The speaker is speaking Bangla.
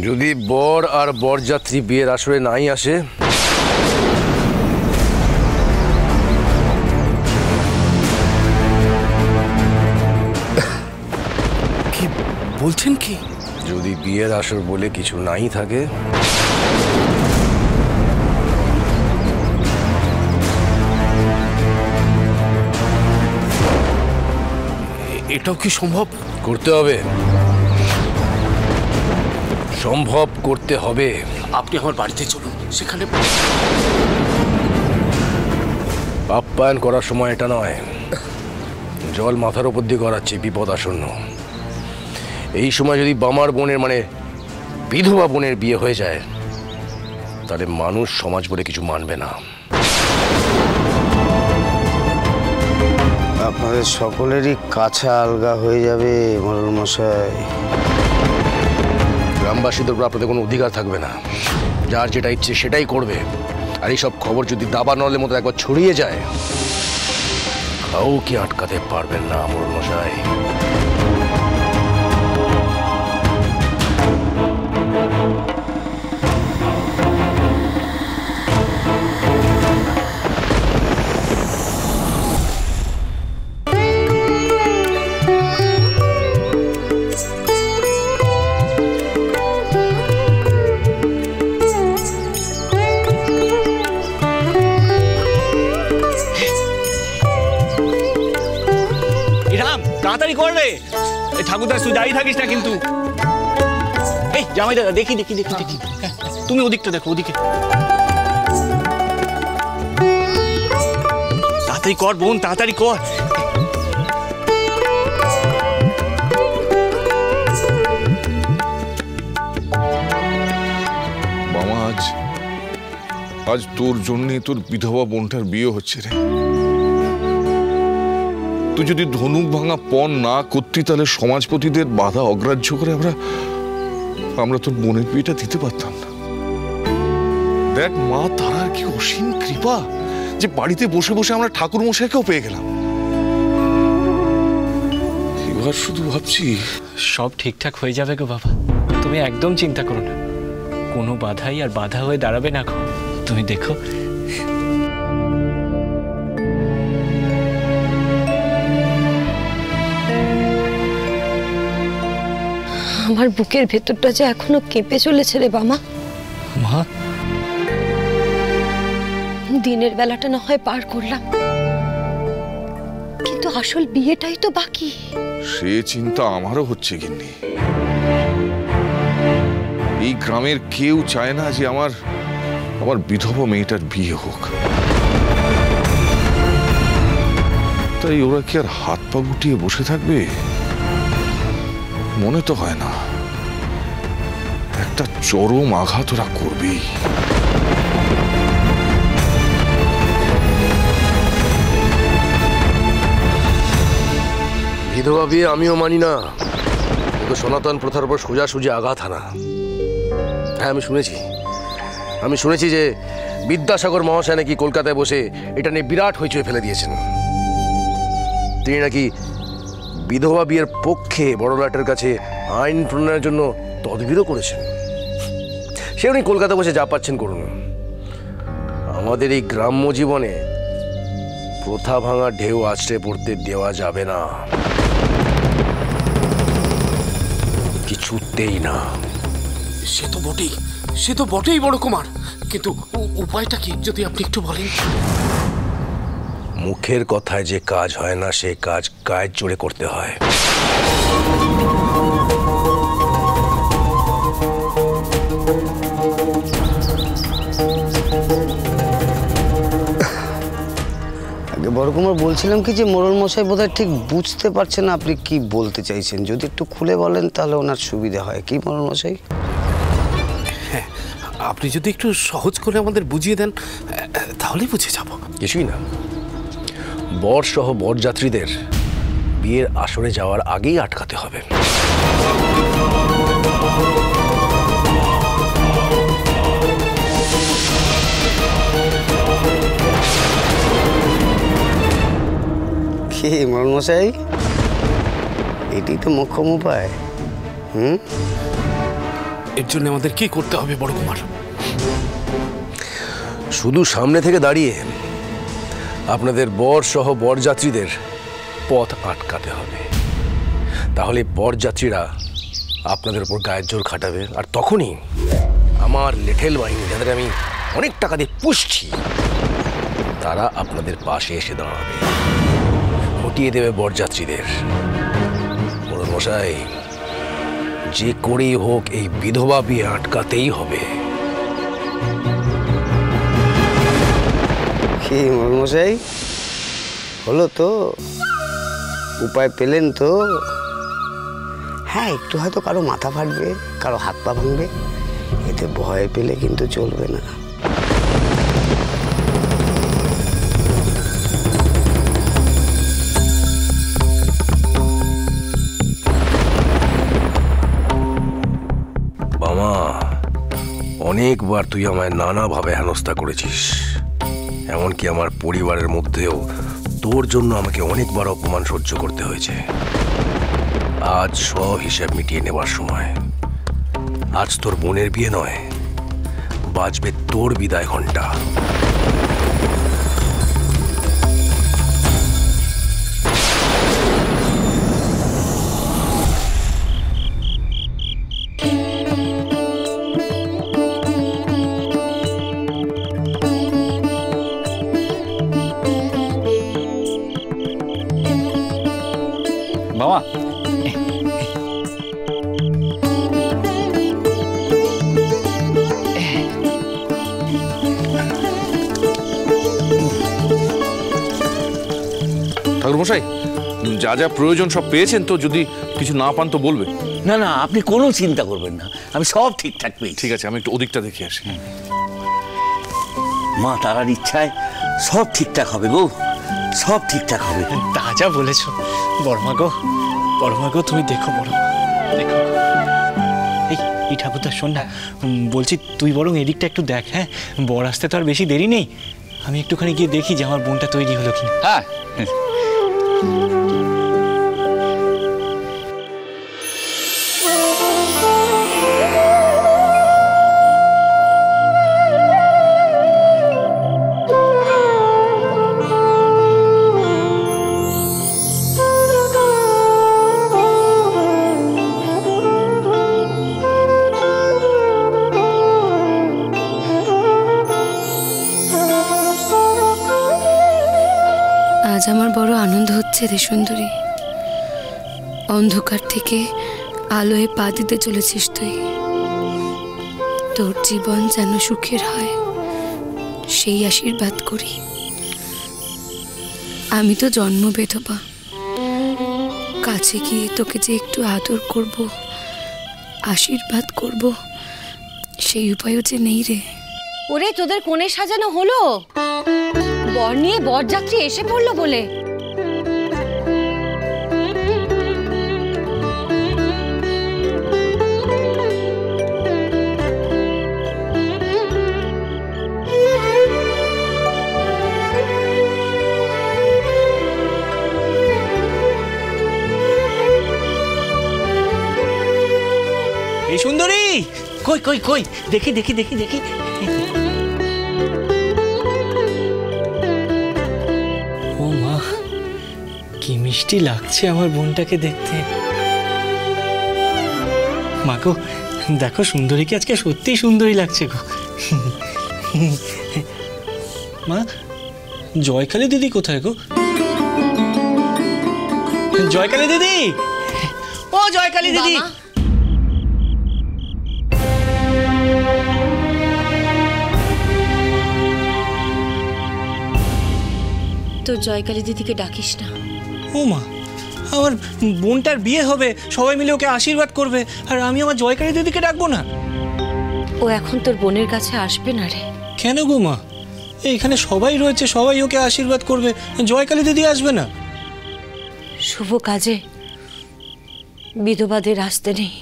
যদি বর আর বরযাত্রী বিয়ের আসরে নাই আসে, কি বলছেন কি? যদি বিয়ের আসর বলে কিছু নাই থাকে, এটাও কি সম্ভব? করতে হবে, সম্ভব করতে হবে। আপনি আমার বাড়িতে চলুন, সেখানে আপ্যায়ন করার সময় এটা নয়। জল মাথার উপর দিয়ে গড়াচ্ছে, বিপদ আসন্ন। এই সময় যদি বামার বোনের মানে বিধবা বোনের বিয়ে হয়ে যায়, তাহলে মানুষ সমাজ বলে কিছু মানবে না। আপনাদের সকলেরই কাছা আলগা হয়ে যাবে মোড়ল মশাই। গ্রামবাসীদের উপর আপনাদের কোনো অধিকার থাকবে না। যার যেটা ইচ্ছে সেটাই করবে। আর এইসব খবর যদি দাবা নলের মতো একবার ছড়িয়ে যায়, কাউকে আটকাতে পারবেন না মোড়ল মশাই। তাড়াতাড়ি করবে। ঠাকুরদাস তুই দাঁড়িয়ে থাকিস না কিন্তু। এই জামাই দাদা, দেখি দেখি দেখি দেখি, তুমি ওদিকটা দেখো, ওদিকে। তাড়াতাড়ি কর বোন, তাড়াতাড়ি কর। মামা, আজ তোর জন্যে তোর বিধবা বোনটার বিয়ে হচ্ছে রে। তুই যদি ধনুক ভাঙা পণ না করতি, তাহলে সমাজপতিদের বাধা অগ্রাহ্য করে আমরা তোর বোনের বিয়েটা দিতে পারতাম না। দেখ মা তারার কি অসীম কৃপা যে বাড়িতে বসে বসে আমরা ঠাকুর মশাইকেও পেয়ে গেলাম। এবার শুধু ভাবছি সব ঠিকঠাক হয়ে যাবে গো বাবা, তুমি একদম চিন্তা করো না। কোনো বাধাই আর বাধা হয়ে দাঁড়াবে না গো। তুমি দেখো, আমার বুকের ভেতরটা যে এখনো কেঁপে চলেছে রে বামা। মা, দিনের বেলাটা না হয় পার করলাম, কিন্তু আসল বিয়েটাই তো বাকি। সে চিন্তা আমারও হচ্ছে গিন্নি। এই গ্রামের কেউ চায় না যে আমার বিধবা মেয়েটার বিয়ে হোক। তাই ওরা কি আর হাত পা গুটিয়ে বসে থাকবে? মনে তো হয় না। একটা চরম আঘাত ওরা করবেই। বিধবা বিয়ে আমিও মানি না, কিন্তু সনাতন প্রথার উপর সোজাসুজি আঘাত হানা। হ্যাঁ, আমি শুনেছি যে বিদ্যাসাগর মহাশয় নাকি কলকাতায় বসে এটা নিয়ে বিরাট হইচই ফেলে দিয়েছেন। তিনি নাকি বিধবা বিয়ের পক্ষে বড়লাটের কাছে আইন প্রণয়নের জন্য তদবিরও করেছেন। সে উনি কলকাতা বসে যা পাচ্ছেন করুন। আমাদের এই গ্রাম্য জীবনে প্রথা ভাঙা ঢেউ আছড়ে পড়তে দেওয়া যাবে না, কিছুতেই না। সে তো বটেই বড় কুমার, কিন্তু উপায়টা কি যদি আপনি একটু বলেন। মুখের কথায় যে কাজ হয় না, সে কাজ গায়ের জোরে করতে হয়। আগে বড় কুমার বলছিলাম কি যে মোড়ল মশাই বোধহয় ঠিক বুঝতে পারছেন না আপনি কি বলতে চাইছেন। যদি একটু খুলে বলেন তাহলে ওনার সুবিধা হয়। কি মোড়ল মশাই? হ্যাঁ, আপনি যদি একটু সহজ করে আমাদের বুঝিয়ে দেন তাহলেই বুঝে যাব। কিছুই না, বর সহ বরযাত্রীদের বিয়ের আসরে যাওয়ার আগেই আটকাতে হবে। কি মোড়ল মশাই, এটি তো মোক্ষম উপায়। এর জন্য আমাদের কি করতে হবে বড় কুমার? শুধু সামনে থেকে দাঁড়িয়ে আপনাদের বর সহ বরযাত্রীদের পথ আটকাতে হবে। তাহলে বরযাত্রীরা আপনাদের উপর গায়ের জোর খাটাবে, আর তখনই আমার লিটল বাহিনী, যাদের আমি অনেক টাকা দিয়ে পুষছি, তারা আপনাদের পাশে এসে দাঁড়াবে, হটিয়ে দেবে বরযাত্রীদের। মোড়ল মশাই, যে করেই হোক এই বিধবা বিয়ে আটকাতেই হবে। কি মশাই, হলো তো? উপায় পেলেন তো? হ্যাঁ, একটু হয়তো কারো মাথা ফাটবে, কারো হাত পা ভাঙবে, এতে ভয় পেলে কিন্তু চলবে না। বাবা, অনেকবার তুই আমায় নানাভাবে হেনস্থা করেছিস, এমনকি আমার পরিবারের মধ্যেও তোর জন্য আমাকে অনেকবার অপমান সহ্য করতে হয়েছে। আজ সব হিসাব মিটিয়ে নেবার সময়। আজ তোর বোনের বিয়ে নয়, বাজবে তোর বিদায় ঘন্টা। বাবা, ঠাকুরমশাই, যা যা প্রয়োজন সব পেয়েছেন তো? যদি কিছু না পান তো বলবেন। না না, আপনি কোনো চিন্তা করবেন না, আমি সব ঠিকঠাক পেয়েছি। ঠিক আছে, আমি একটু ওদিকটা দেখে আসি। মা তারার ইচ্ছায় সব ঠিকঠাক হবে গো, সব ঠিকঠাক হবে। তা যা বলেছো বড়মা গো, বড়মা গো, তুমি দেখো বড়মা, দেখো। এই ঠাকুরদা শোন না, বলছি তুই বরং এদিকটা একটু দেখ। হ্যাঁ, বর আসতে তো আর বেশি দেরি নেই, আমি একটুখানি গিয়ে দেখি যে আমার বোনটা তৈরি হলো কিনা। হ্যাঁ, আজ আমার বড় আনন্দ হচ্ছে রে সুন্দরী। অন্ধকার থেকে আলোয় পা দিতে চলেছিস তুই। তোর জীবন যেন সুখের হয় সেই আশীর্বাদ করি। আমি তো জন্ম বেধবা, কাছে গিয়ে তোকে যে একটু আদর করব, আশীর্বাদ করব, সেই উপায়ও যে নেই রে। ওরে, তোদের কোণে সাজানো হলো? বর নিয়ে বরযাত্রী এসে পড়লো বলে। এই সুন্দরী, কই কই কই, দেখি দেখি দেখি দেখি। ও মা, কি মিষ্টি লাগছে আমার বোনটাকে দেখতে। মা গো, দেখো সুন্দরীকে আজকে সত্যিই সুন্দরী লাগছে গো। মা, জয়কালী দিদি কোথায় গো? জয়কালী দিদি, ও জয়কালী দিদি। তোর জয়কালী দিদিকে ডাকিস না। ও মা, আমার বোনটার বিয়ে হবে, সবাই মিলে ওকে আশীর্বাদ করবে, আর আমি আমার জয়কালী দিদিকে ডাকবো না? ও এখন তোর বোনের কাছে আসবে না রে। কেন গো মা? এইখানে সবাই রয়েছে, সবাই ওকে আশীর্বাদ করবে, জয়কালী দিদি আসবে না? শুভ কাজে বিধবাদের আসতে নেই।